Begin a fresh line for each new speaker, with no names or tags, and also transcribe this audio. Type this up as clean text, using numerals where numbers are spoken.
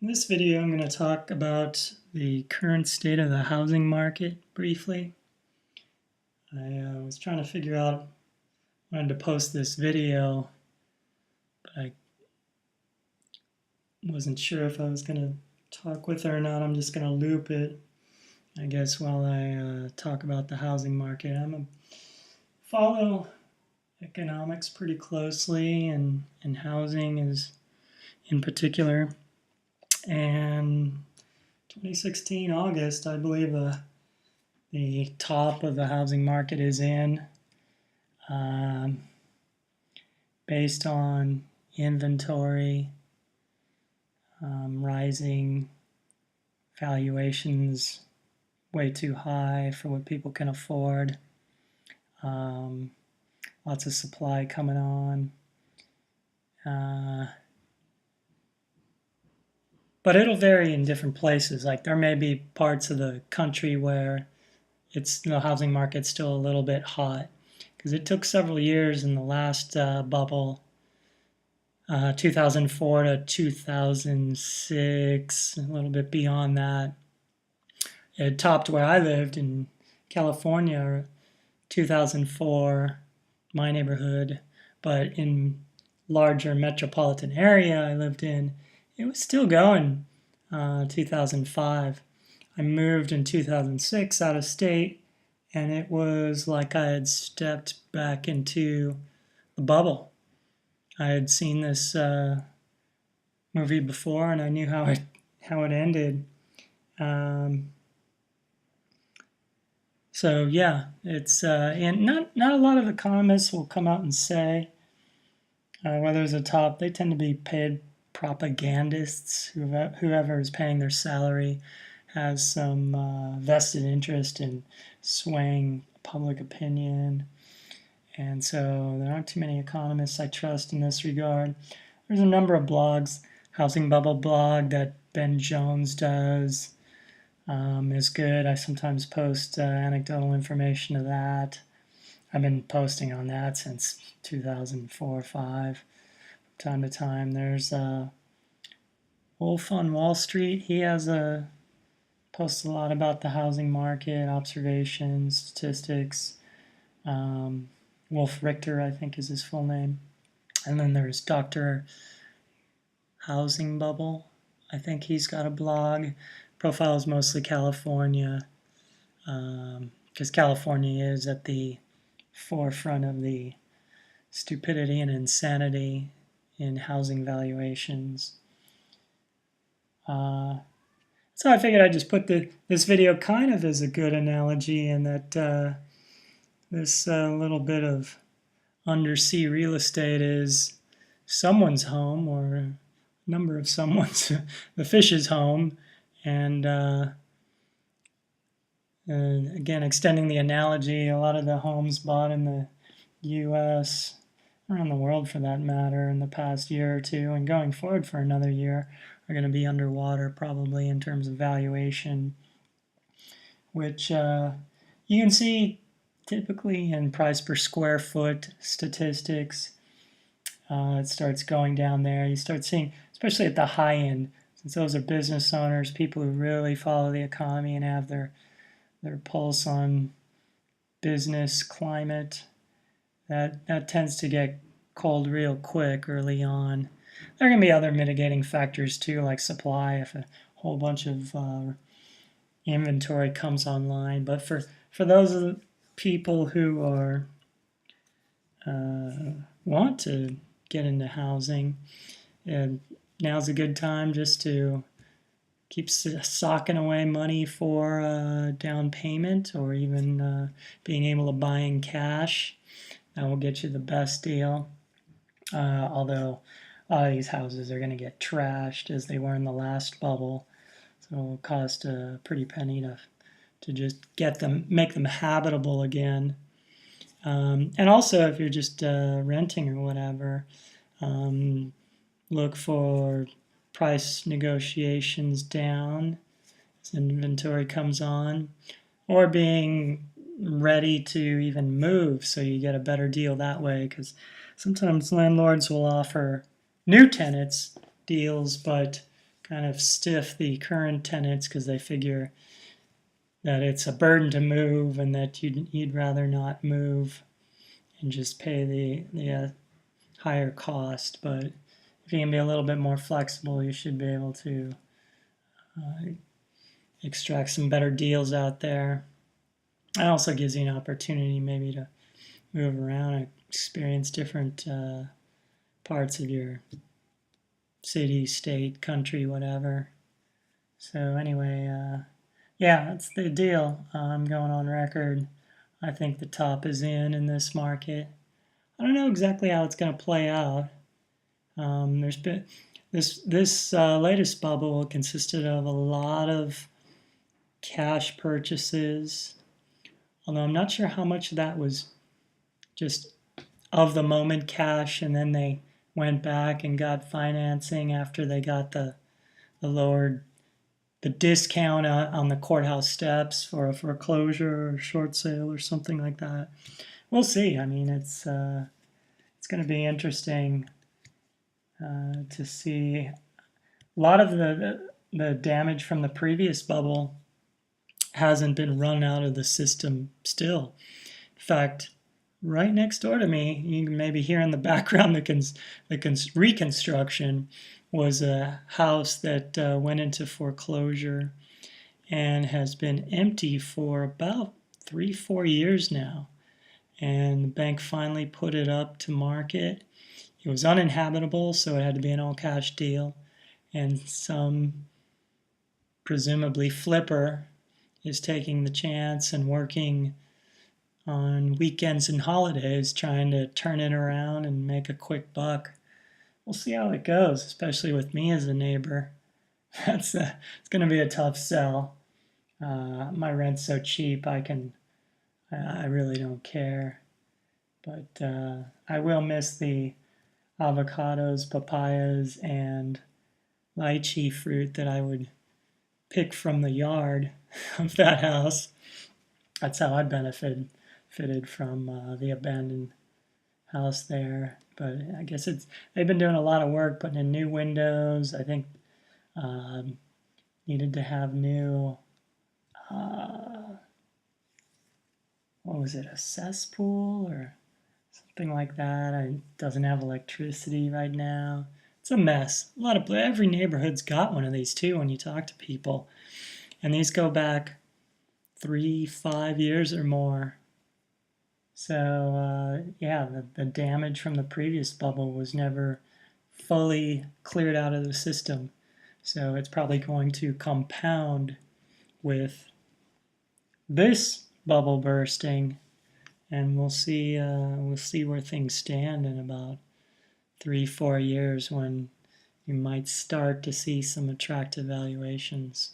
In this video, I'm going to talk about the current state of the housing market briefly. I was trying to figure out, wanted to post this video, but I wasn't sure if I was going to talk with her or not. I'm just going to loop it, I guess, while I talk about the housing market. Follow economics pretty closely, and housing is in particular. And 2016 August, I believe the top of the housing market is in, based on inventory, rising valuations way too high for what people can afford, lots of supply coming on. But it'll vary in different places. Like there may be parts of the country where the housing market's still a little bit hot, because it took several years in the last bubble, 2004 to 2006, a little bit beyond that. It topped where I lived in California, 2004, my neighborhood, but in larger metropolitan area I lived in, it was still going. 2005. I moved in 2006 out of state, and it was like I had stepped back into the bubble. I had seen this movie before, and I knew how it ended. So yeah, it's and not a lot of economists will come out and say whether it's a top. They tend to be paid propagandists. Whoever is paying their salary has some vested interest in swaying public opinion. And so there aren't too many economists I trust in this regard. There's a number of blogs. Housing Bubble blog that Ben Jones does is good. I sometimes post anecdotal information of that. I've been posting on that since 2004 or 5. Time to time. There's Wolf on Wall Street. He has posts a lot about the housing market, observations, statistics. Wolf Ricther, I think, is his full name. And then there's Dr. Housing Bubble. I think he's got a blog. Profile is mostly California, because California is at the forefront of the stupidity and insanity in housing valuations. So I figured I'd just put this video kind of as a good analogy, and that this little bit of undersea real estate is someone's home, or a number of someone's, the fish's home. And again, extending the analogy, a lot of the homes bought in the U.S., around the world for that matter, in the past year or two, and going forward for another year, are going to be underwater probably in terms of valuation, which you can see typically in price per square foot statistics. It starts going down there. You start seeing, especially at the high end, since those are business owners, people who really follow the economy and have their pulse on business climate, that tends to get cold real quick early on. There are going to be other mitigating factors too, like supply, if a whole bunch of inventory comes online. But for those people who are want to get into housing, now's a good time just to keep socking away money for down payment, or even being able to buy in cash. That will get you the best deal. Although a lot of these houses are going to get trashed, as they were in the last bubble. So it'll cost a pretty penny to just make them habitable again. And also, if you're just renting or whatever, look for price negotiations down as inventory comes on, or being ready to even move so you get a better deal that way, because sometimes landlords will offer new tenants deals, but kind of stiff the current tenants because they figure that it's a burden to move and that you'd rather not move and just pay the higher cost. But if you can be a little bit more flexible, you should be able to extract some better deals out there. It also gives you an opportunity maybe to move around and experience different parts of your city, state, country, whatever. So anyway, yeah, that's the deal. I'm going on record. I think the top is in this market. I don't know exactly how it's going to play out. There's been this latest bubble consisted of a lot of cash purchases, although I'm not sure how much of that was just of the moment cash, and then they went back and got financing after they got the lowered the discount on the courthouse steps for a foreclosure or short sale or something like that. We'll see. I mean, it's going to be interesting to see. A lot of the damage from the previous bubble hasn't been run out of the system still. In fact, right next door to me, you can maybe hear in the background the reconstruction was a house that went into foreclosure and has been empty for about 3-4 years now. And the bank finally put it up to market. It was uninhabitable, so it had to be an all-cash deal. And some, presumably flipper, is taking the chance and working on weekends and holidays trying to turn it around and make a quick buck. We'll see how it goes, especially with me as a neighbor. It's going to be a tough sell. My rent's so cheap, I really don't care. But I will miss the avocados, papayas, and lychee fruit that I would pick from the yard of that house. That's how I benefited from the abandoned house there. But I guess they've been doing a lot of work putting in new windows. I think needed to have new what was it, a cesspool or something like that. It doesn't have electricity right now. It's a mess. Every neighborhood's got one of these too when you talk to people, and these go back 3-5 years or more. So yeah, the damage from the previous bubble was never fully cleared out of the system. So it's probably going to compound with this bubble bursting, and we'll see where things stand in about 3-4 years when you might start to see some attractive valuations.